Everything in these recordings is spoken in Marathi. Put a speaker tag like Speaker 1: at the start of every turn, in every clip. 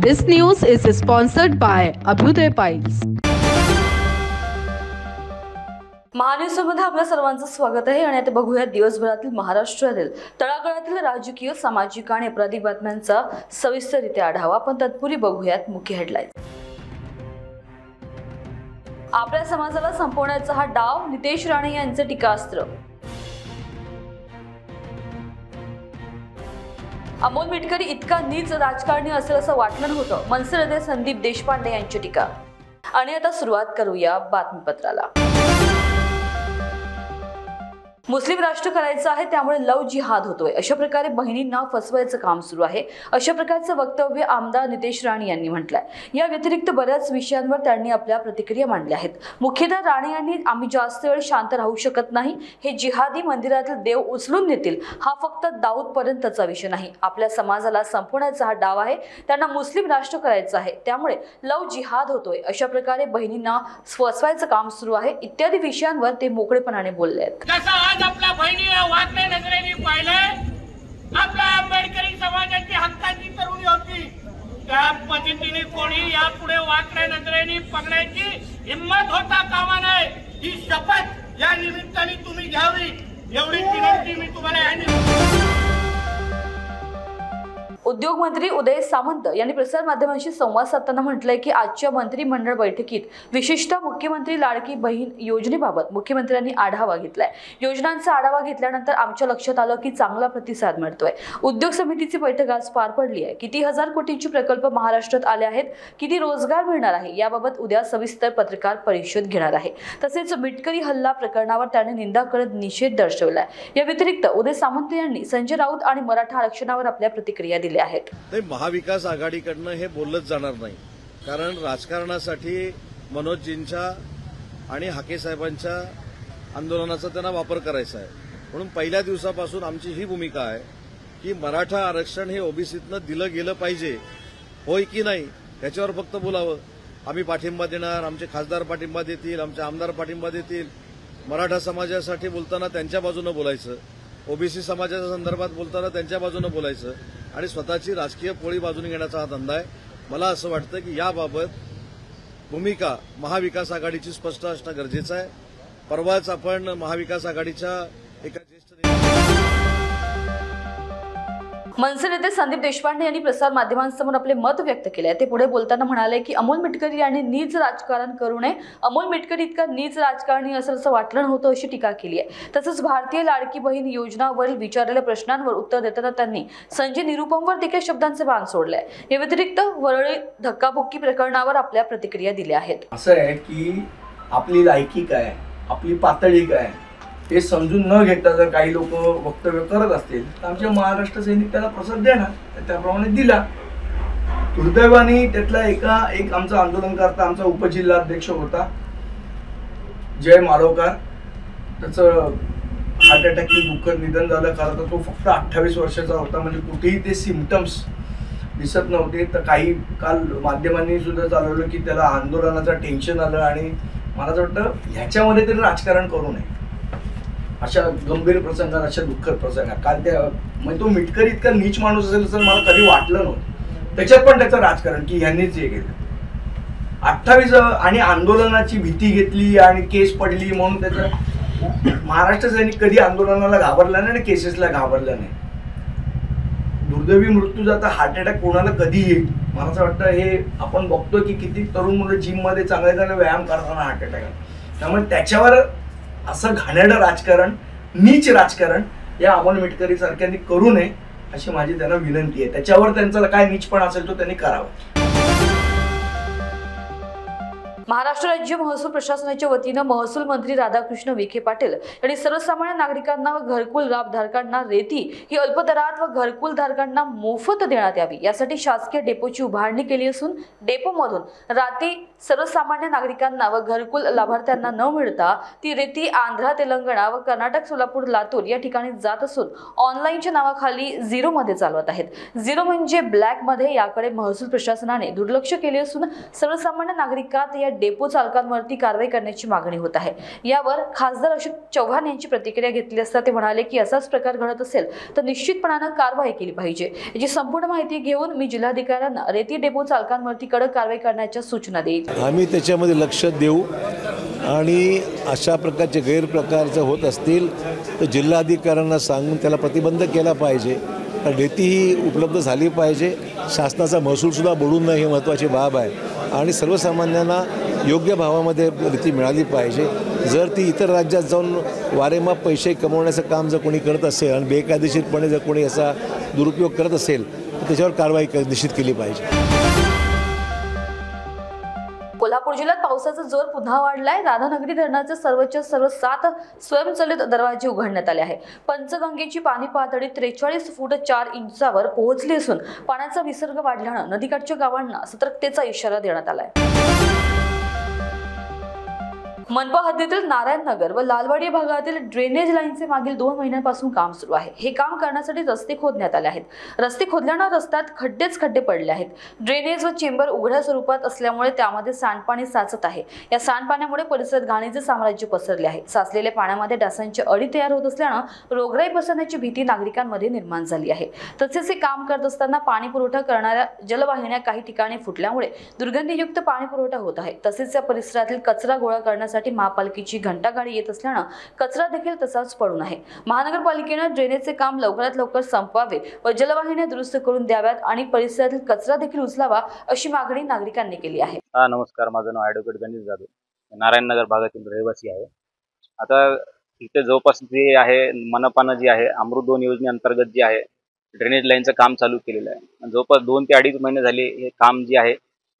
Speaker 1: This news is sponsored by Abhyuday Piles.
Speaker 2: महान्यूजमध्ये आपल्या सर्वांचं स्वागत आहे आणि आता बघूया दिवसभरातील महाराष्ट्रातील तळागाळातील राजकीय, सामाजिक आणि अपराधिक बातम्यांचा सविस्तररित्या आढावा. पण तत्पूर्वी बघूयात मुख्य हेडलाईन्स. आपल्या समाजाला संपवण्याचा हा डाव, नितेश राणे यांचे टीकास्त्र. अमोल मिटकरी इतका नीच राजकारणी असेल असं वाटलं नव्हतं, मनसे नेते संदीप देशपांडे यांची टीका. आणि आता सुरुवात करूया बातमीपत्राला. मुस्लिम राष्ट्र करायचं आहे त्यामुळे लव जिहाद होतोय, अशा प्रकारे बहिणींना फसवायचं काम सुरू आहे, अशा प्रकारचं वक्तव्य आमदार नितेश राणे यांनी म्हटलंय. या व्यतिरिक्त बऱ्याच विषयांवर त्यांनी आपल्या प्रतिक्रिया मांडल्या आहेत. मुख्यतः राणे यांनी आम्ही जास्त वेळ शांत राहू शकत नाही, हे जिहादी मंदिरातील देव उचलून नेतील, हा फक्त दाऊद पर्यंतचा विषय नाही, आपल्या समाजाला संपवण्याचा हा डाव आहे, त्यांना मुस्लिम राष्ट्र करायचं आहे त्यामुळे लव जिहाद होतोय, अशा प्रकारे बहिणींना फसवायचं काम सुरू आहे, इत्यादी विषयांवर ते मोकळेपणाने बोलले आहेत.
Speaker 3: आपल्या बहिणीला वाकड्या नजरेने पाहिलंय. आपल्या आंबेडकरी समाजाची हक्काची तरुणी होती, त्या पद्धतीने कोणी यापुढे वाकड्या नजरेने पकडण्याची हिंमत होता कामा नये. ही शपथ या निमित्ताने तुम्ही घ्यावी, एवढी विनंती मी तुम्हाला.
Speaker 2: उद्योग मंत्री उदय सामंत यांनी प्रसार माध्यमांशी संवाद साधताना म्हटलंय की आजच्या मंत्रिमंडळ बैठकीत विशेषतः मुख्यमंत्री लाडकी बहीण योजनेबाबत मुख्यमंत्र्यांनी आढावा घेतलाय. योजनांचा आढावा घेतल्यानंतर आमच्या लक्षात आलं की चांगला प्रतिसाद मिळतोय. उद्योग समितीची बैठक आज पार पडली आहे. किती हजार कोटींचे प्रकल्प महाराष्ट्रात आले आहेत, किती रोजगार मिळणार आहे, याबाबत उद्या सविस्तर पत्रकार परिषद घेणार आहे. तसेच मिटकरी हल्ला प्रकरणावर त्याने निंदा करत निषेध दर्शवलाय. या व्यतिरिक्त उदय सामंत यांनी संजय राऊत आणि मराठा आरक्षणावर आपल्या प्रतिक्रिया दिल्या आहेत.
Speaker 4: महाविकास आघाडीकडनं हे बोललंच जाणार नाही, कारण राजकारणासाठी मनोजजींच्या आणि हाके साहेबांच्या आंदोलनाचा त्यांना वापर करायचा आहे. म्हणून पहिल्या दिवसापासून आमची ही भूमिका आहे की मराठा आरक्षण हे ओबीसीतनं दिलं गेलं पाहिजे, होय की नाही याच्यावर फक्त बोलावं. आम्ही पाठिंबा देणार, आमचे खासदार पाठिंबा देतील, आमचे आमदार पाठिंबा देतील. मराठा समाजासाठी बोलताना त्यांच्या बाजूनं बोलायचं, ओबीसी समाजाच्या संदर्भात बोलताना त्यांच्या बाजूनं बोलायचं आणि स्वतःची राजकीय पोळी बाजूने घेण्याचा हा धंदा आहे. मला असं वाटतं की याबाबत भूमिका महाविकास आघाडीची स्पष्ट असणं गरजेचं आहे. परवाच आपण महाविकास आघाडीच्या एका ज्येष्ठ
Speaker 2: मनसे नेते संदीप देशपांडे यांनी प्रसार माध्यमांसमोर आपले मत व्यक्त केले. ते पुढे बोलताना म्हणाले की अमोल मिटकरी यांनी नीच राजकारण करू नये, अमोल मिटकरी इतका नीच राजकारणी असेल असं वाटलं नव्हतं, अशी टीका केली आहे. तसंच भारतीय लाडकी बहीण योजनावरील विचारलेल्या प्रश्नांवर उत्तर देताना त्यांनी संजय निरुपमवर देखील शब्दांचे बाण सोडले. या व्यतिरिक्त वरळी धक्काबुक्की प्रकरणावर आपल्या प्रतिक्रिया दिल्या आहेत.
Speaker 5: असं आहे की आपली लायकी काय, आपली पातळी काय हे समजून न घेता जर काही लोक वक्तव्य करत असतील तर आमच्या महाराष्ट्र सैनिक त्याला प्रसाद देणार, त्याप्रमाणे दिला. दुर्दैवाने त्यातला एक आमचा आंदोलनकर्ता, आमचा उपजिल्हाध्यक्ष होता जय माडवकर, त्याचं हार्ट अटॅकचे दुःखद निधन झालं. खरं तर तो फक्त 28 वर्षाचा होता, म्हणजे कुठेही ते सिम्पटम्स दिसत नव्हते. तर काही काल माध्यमांनी सुद्धा चालवलं की त्याला आंदोलनाचं टेन्शन आलं आणि मला असं वाटतं ह्याच्यामध्ये तरी राजकारण करू नये. अशा गंभीर प्रसंगात, अशा दुःखद प्रसंगात काल त्या म्हणजे तो मिटकरी इतका नीच माणूस असेल असं मला कधी वाटलं नव्हतं. त्याच्यात पण त्याचं राजकारण की ह्यांनीच हे केलं. 28 आणि आंदोलनाची भीती घेतली आणि केस पडली म्हणून त्याचं महाराष्ट्र सैनिक कधी आंदोलनाला घाबरला नाही आणि केसेसला घाबरला नाही. दुर्दैवी मृत्यू जाता हार्ट अटॅक कोणाला कधी येईल. मला असं वाटतं हे आपण बघतो की किती तरुण मुलं जिममध्ये चांगले व्यायाम करताना हार्ट अटॅक आहे. त्यामुळे त्याच्यावर असं घाणेरडं राजकारण, नीच राजकारण या अमोल मिटकरी सारख्यांनी करू नये अशी माझी त्यांना विनंती आहे. त्याच्यावर त्यांचा काय नीचपणा असेल तो त्यांनी करावा.
Speaker 2: महाराष्ट्र राज्य महसूल प्रशासनाच्या वतीनं महसूल मंत्री राधाकृष्ण विखे पाटील यांनी सर्वसामान्य नागरिकांना व घरकुल लाभधारकांना रेती ही अल्पदरात व घरकुल धारकांना मोफत देण्यात यावी यासाठी शासकीय डेपोची उभारणी केली असून डेपोमधून रात्री सर्वसामान्य नागरिकांना व घरकुल लाभार्थ्यांना न मिळता ती रेती आंध्र, तेलंगणा व कर्नाटक, सोलापूर, लातूर या ठिकाणी जात असून ऑनलाईनच्या नावाखाली झिरो मध्ये चालवत आहेत. झिरो म्हणजे ब्लॅक मध्ये. याकडे महसूल प्रशासनाने दुर्लक्ष केले असून सर्वसामान्य नागरिकात या डेपो चालकांवरती कारवाई करण्याची मागणी होत आहे। यावर खासदार अशोक चव्हाण यांची प्रतिक्रिया घेतली असता ते म्हणाले की असाच प्रकार घडत असेल तर निश्चितपणाने कारवाई केली पाहिजे। याची संपूर्ण माहिती घेऊन मी जिल्हाधिकाऱ्यांना रेती डेपो चालकांवरती कडक कारवाई करण्याच्या सूचना देईल।
Speaker 6: आम्ही त्याच्यामध्ये लक्ष देऊ आणि अशा प्रकारचे गैरप्रकार जर होत असतील तर जिल्हाधिकाऱ्यांना सांगून त्याला प्रतिबंध केला पाहिजे। रेती ही उपलब्ध झाली पाहिजे, शासनाचा महसूलसुद्धा बुडू नये ही महत्त्वाची बाब आहे आणि सर्वसामान्यांना योग्य भावामध्ये रेती मिळाली पाहिजे। जर ती इतर राज्यात जाऊन वारेमाप पैसे कमवण्याचं काम जर कोणी करत असेल आणि बेकायदेशीरपणे जर कोणी याचा दुरुपयोग करत असेल तर त्याच्यावर कारवाई निश्चित केली पाहिजे।
Speaker 2: कोल्हापूर जिल्ह्यात पावसाचा जोर पुन्हा वाढलाय। राधानगरी धरणाचे सर्व 7 स्वयंचलित दरवाजे उघडण्यात आले आहे। पंचगंगेची पाणी पातळी 43 फूट 4 इंचावर पोहोचली असून पाण्याचा विसर्ग वाढल्याने नदीकाठच्या गावांना सतर्कतेचा इशारा देण्यात आलाय। मनपा हद्दीतील नारायणनगर व लालवाडी भागातील ड्रेनेज लाईनचे मागील 2 महिन्यांपासून काम सुरू आहे। हे काम करण्यासाठी रस्ते खोदण्यात आले आहेत। रस्ते खोदल्याने रस्त्यात खड्डे पडले आहेत। ड्रेनेज व चेंबर उघड्या स्वरूपात असल्यामुळे त्यामध्ये सांडपाणी साचत आहे। या सांडपाण्यामुळे परिसरात घाणीचे साम्राज्य पसरले आहे। साचलेल्या पाण्यामध्ये डासांची अळी तयार होत असल्याने रोगराई पसरण्याची भीती नागरिकांमध्ये निर्माण झाली आहे। तसेच हे काम करत असताना पाणी पुरवठा करणाऱ्या जलवाहिन्या काही ठिकाणी फुटल्यामुळे दुर्गंधीयुक्त पाणी पुरवठा होत आहे। तसेच या परिसरातील कचरा गोळा करण्यासाठी महापालिकेची घंटागाडी येत असल्याने कचरा देखील तसाच पडून आहे। महानगरपालिकेने ड्रेनेजचे काम लवकरात लवकर संपवावे व जलवाहिन्या दुरुस्त करून द्याव्यात आणि परिसरातील कचरा देखील उचलावा अशी मागणी नागरिकांनी केली आहे।
Speaker 7: नमस्कार, माझं नाव ॲडव्होकेट गणेश जाधव, नारायणनगर भागातील रहिवासी आहे। आता इथे जवळपास जे आहे मनपानं जी आहे अमृत 2 योजनेअंतर्गत जी आहे ड्रेनेज लाईनचं काम चालू केलेलं आहे। जवळपास 2 ते 2.5 महिने झाले हे काम जे आहे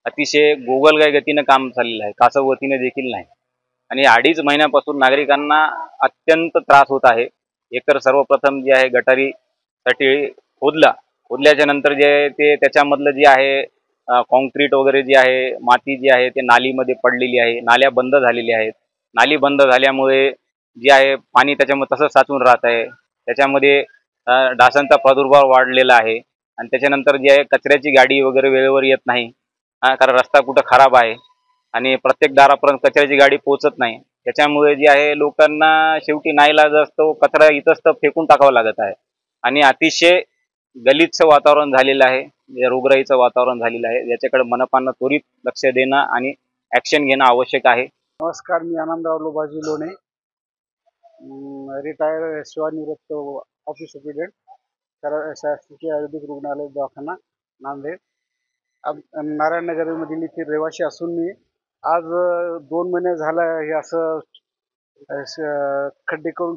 Speaker 7: अतिशय गोगलगाय गतीने काम चाललेलं आहे, कासवगतीने देखील नाही। आणि 2.5 महिन्यापासून नागरिकांना अत्यंत त्रास होत आहे। एकतर सर्वप्रथम जे आहे गटारीसाठी खोदल्याच्या नंतर जे ते त्याच्यामधलं जे आहे कॉन्क्रीट वगैरे जे आहे माती जी आहे ते नालीमध्ये पडलेली आहे। नाल्या बंद झालेल्या आहेत। नाली बंद झाल्यामुळे जे आहे पाणी त्याच्यामध्ये तसंच साचून राहत आहे। त्याच्यामध्ये डासांचा प्रादुर्भाव वाढलेला आहे आणि त्याच्यानंतर जे आहे कचऱ्याची गाडी वगैरे वेळेवर येत नाही, कारण रस्ता कुठं खराब आहे आणि प्रत्येक दारापर्यंत कचऱ्याची गाडी पोहोचत नाही। त्याच्यामुळे जे आहे लोकांना शेवटी नाईलाज असतो कचरा इथंच तर फेकून टाकावा लागत आहे आणि अतिशय गलिच्छ वातावरण झालेलं आहे, रोगराईचं वातावरण झालेलं आहे। याच्याकडे मनपानं त्वरित लक्ष देणं आणि ॲक्शन घेणं आवश्यक आहे।
Speaker 8: नमस्कार, मी आनंदराव लोबाजी लोणे, रिटायर सेवानिवृत्त ऑफिस सुपरिटेंडेंट, शासकीय आयुर्वेदिक रुग्णालय दवाखाना नांदेड। नारायणनगरमधील इथे रहिवासी असून मी आज 2 महिने झाला हे असं खड्डे करून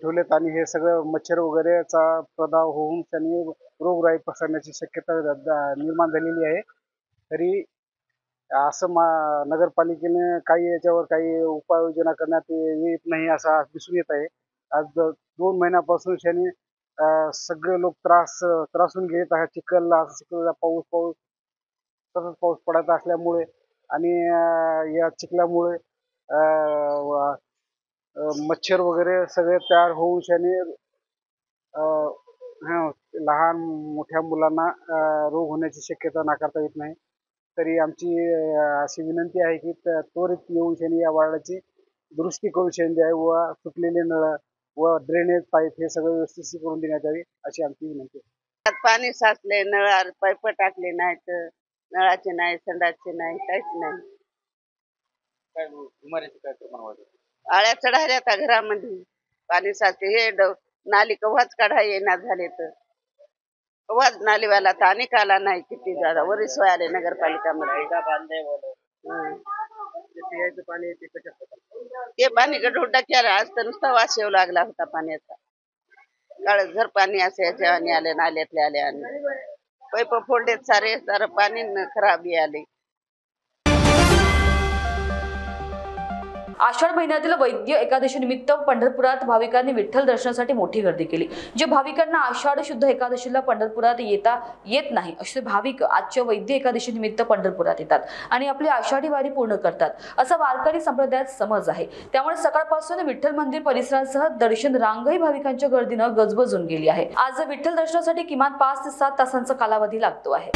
Speaker 8: ठेवलेत आणि हे सगळं मच्छर वगैरेचा प्रदाव होऊन त्यांनी रोगराई पसरण्याची शक्यता निर्माण झालेली आहे। तरी असं नगरपालिकेने काही याच्यावर काही उपाययोजना करण्यात येत नाही असं दिसून येत आहे। आज 2 महिन्यापासून त्यांनी सगळे लोक त्रासून घेत आहे। चिखलला सतत पाऊस पडत असल्यामुळे आणि या चिखलामुळे मच्छर वगैरे सगळे तयार होऊन त्याने लहान मोठ्या मुलांना रोग होण्याची शक्यता नाकारता येत नाही। तरी आमची अशी विनंती आहे की त्वरित येऊन त्यांनी या वार्डाची दुरुस्ती करून द्यावी व सुटलेले नळ व ड्रेनेज पाईप हे सगळं व्यवस्थित करून देण्यात यावी अशी आमची विनंती आहे।
Speaker 9: पाणी साचले, नळावर पाईप टाकले नाहीत, नळाचे नाही, संडासचे नाही, काहीच नाही। आळ्या चढायला आता घरामध्ये पाणी साचले, हे नाली कव्हाच काढा येणार झाले तर कव्हाच नालीवाला तर अनेक आला नाही। किती जादा वरीस आले नगरपालिकामध्ये ते पाणी गढूळ टाक्याला आज तर नुसता वास येऊ लागला होता पाण्याचा। काळझर पाणी असायचे आणि आले नाल्यातले आले आणि पैप फोडलेत सारे पाणी खराब आले।
Speaker 2: आषाढ महिन्यातील वैद्य एकादशी निमित्त पंढरपुरात भाविकांनी विठ्ठल दर्शनासाठी मोठी गर्दी केली। जे भाविकांना आषाढ शुद्ध एकादशीला पंढरपुरात येत नाही असे भाविक आजच्या वैद्य एकादशी निमित्त पंढरपुरात येतात आणि आपली आषाढी वारी पूर्ण करतात असा वारकरी संप्रदायात समज आहे। त्यामुळे सकाळपासून विठ्ठल मंदिर परिसरासह दर्शन रांगही भाविकांच्या गर्दीने गजबजून गेली आहे। आज विठ्ठल दर्शनासाठी किमान 5 ते 7 तासांचा कालावधी लागतो आहे।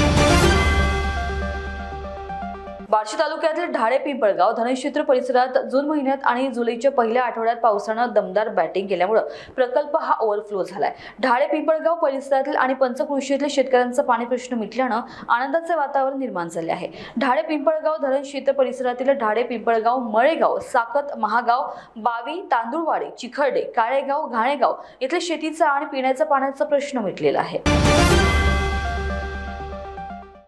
Speaker 2: बार्शी तालुक्यातील ढाळे पिंपळगाव धनक्षेत्र परिसरात जून महिन्यात आणि जुलैच्या पहिल्या आठवड्यात पावसानं दमदार बॅटिंग केल्यामुळे प्रकल्प हा ओव्हरफ्लो झालाय. ढाळे पिंपळगाव परिसरातील आणि पंचकृषीतील शेतकऱ्यांचा पाणी प्रश्न मिटल्यानं आनंदाचे वातावरण निर्माण झाले आहे. ढाळे पिंपळगाव धरणक्षेत्र परिसरातील ढाळे पिंपळगाव, मळेगाव, साकत, महागाव, बावी, तांदूळवाडी, चिखर्डे, काळेगाव, घाणेगाव येथील शेतीचा आणि पिण्याच्या पाण्याचा प्रश्न मिटलेला आहे.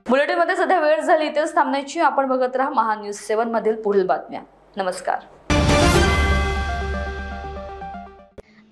Speaker 2: बुलेटिनमध्ये सध्या वेळ झाली इथेच थांबण्याची. आपण बघत राहा महान्यूज 7 मधील पुढील बातम्या. नमस्कार.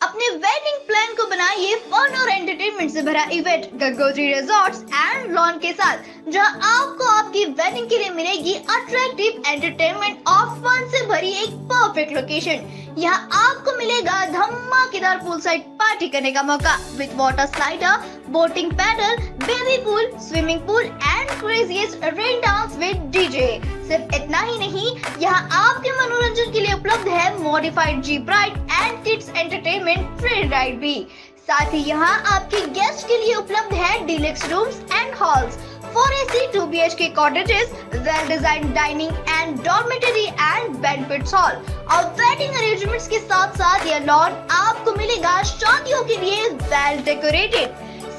Speaker 10: अपने वेडिंग प्लान को बनाइए फन और एंटरटेनमेंट से भरा event Gangotri resorts and lawn के साथ, जहां आपको आपकी वेडिंग के लिए मिलेगी अट्रैक्टिव एंटरटेनमेंट और फन से भरी एक परफेक्ट लोकेशन. यहाँ आपको मिलेगा धमाकेदार पूल साइड पार्टी करने का मौका with water slider, boating paddle, baby pool, swimming pool and craziest rain dance with DJ. सिर्फ इतना ही नहीं, यहाँ आपके मनोरंजन के लिए उपलब्ध है modified jeep ride end kids entertainment free ride भी. साथ ही यहाँ आपके गेस्ट के लिए उपलब्ध है deluxe rooms end halls, 4 AC 2 BHK cottages, well designed dining and dormitory and banquet hall. और वेडिंग अरेंजमेंट्स के साथ साथ यह लॉन आपको मिलेगा शादियों के लिए वेल डेकोरेटेड.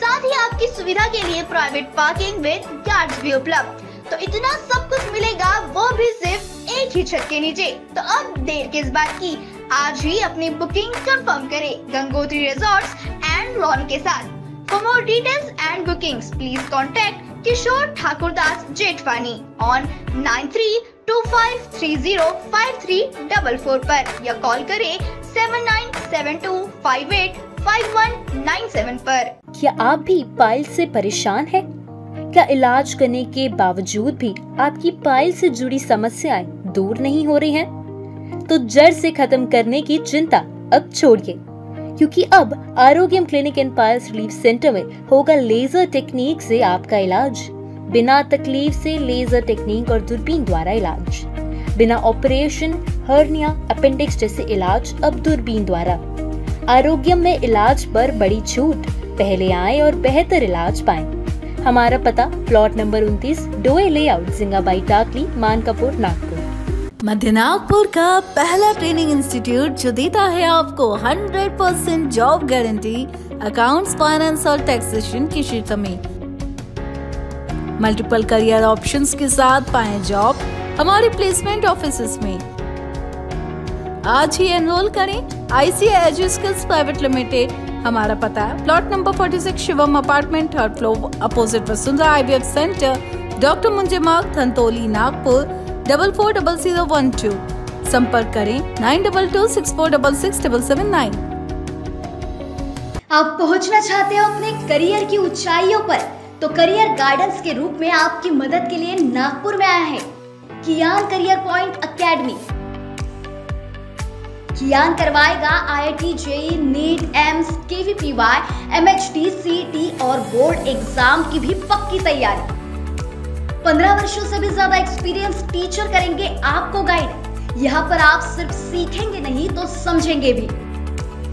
Speaker 10: साथ ही आपकी सुविधा के लिए प्राइवेट पार्किंग विद गार्ड्स भी उपलब्ध. तो इतना सब कुछ मिलेगा, वो भी सिर्फ एक ही छत के नीचे. तो अब देर किस बात की, आज ही अपनी बुकिंग कंफर्म करें गंगोत्री रिजॉर्ट्स एंड लॉन के साथ. For more details and bookings please contact Kishore Thakurdas Jethwani on 9325305344 पर या कॉल करें 7972585197 पर.
Speaker 11: क्या आप भी पाइल्स से परेशान हैं? क्या इलाज करने के बावजूद भी आपकी पाइल्स से जुड़ी समस्याएं दूर नहीं हो रही हैं? तो जड़ से खत्म करने की चिंता अब छोड़िए, क्योंकि अब Arogyam clinic and piles relief centre में होगा लेजर टेक्निक से आपका इलाज. बिना तकलीफ से लेजर टेक्निक और दूरबीन द्वारा इलाज. बिना ऑपरेशन, हर्निया, अपेंडिक्स जैसे इलाज अब दूरबीन द्वारा. आरोग्यम में इलाज पर बड़ी छूट. पहले आए और बेहतर इलाज पाएं. हमारा पता प्लॉट नंबर 29, डोए लेआउट, जिंगाबाई टाकली, मानकापुर, नागपुर.
Speaker 12: मध्य नागपुर का पहला ट्रेनिंग इंस्टीट्यूट जो देता है आपको 100% जॉब गारंटी अकाउंट्स, फाइनेंस और टैक्सेशन के क्षेत्र में. मल्टीपल करियर ऑप्शंस के साथ पाएं जॉब हमारे प्लेसमेंट ऑफिसेस में. आज ही एनरोल करें ICI एजुस्किल्स प्राइवेट लिमिटेड. हमारा पता है plot number 46, Shivam apartment, 3rd floor, opposite Vasundhara IVF centre, doctor Munje Marg, Dhantoli, Nagpur 440012. संपर्क करें 9226466779.
Speaker 10: आप पहुंचना चाहते हो अपने करियर की ऊंचाइयों पर, तो करियर गाइडेंस के रूप में आपकी मदद के लिए नागपुर में आया है कियान करियर पॉइंट एकेडमी. कियान करवाएगा IIT, JEE, NEET, AIIMS, KVPY, MHT, CET और बोर्ड एग्जाम की भी पक्की तैयारी. 15 वर्षों से भी ज्यादा एक्सपीरियंस टीचर करेंगे आपको गाइड. यहाँ पर आप सिर्फ सीखेंगे नहीं तो समझेंगे भी.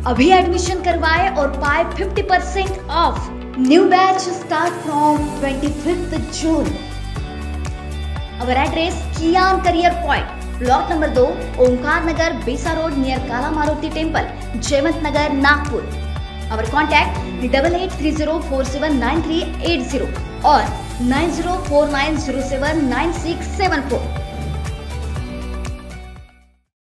Speaker 10: अभी एडमिशन करवाए और पाए 50% off. New batch start from 25th June. Our address Kiyan career point, block number 2, Omkar Nagar, Besa road, near Kala Maruti temple, Jaywant Nagar, Nagpur. Our contact 8830479380 और 9049079674.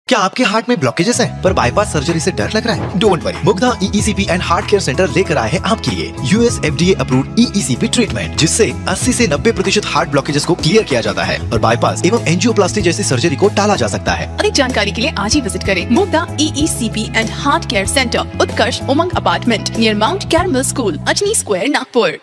Speaker 13: क्या आपके हार्ट में ब्लॉकेजेस हैं पर बाईपास सर्जरी से डर लग रहा है? Don't worry, Mugdha EECP and heart care centre लेकर आए हैं आपके लिए US FDA approved EECP treatment, जिससे 80 से 90% हार्ट ब्लॉकेजेस को क्लियर किया जाता है और बाईपास एवं एंजियोप्लास्टी जैसी सर्जरी को टाला जा सकता है.
Speaker 14: अधिक जानकारी के लिए आज ही विजिट करें Mugdha EECP and heart care centre, Utkarsh Umang apartment, near Mount Carmel school, Ajni square, Nagpur.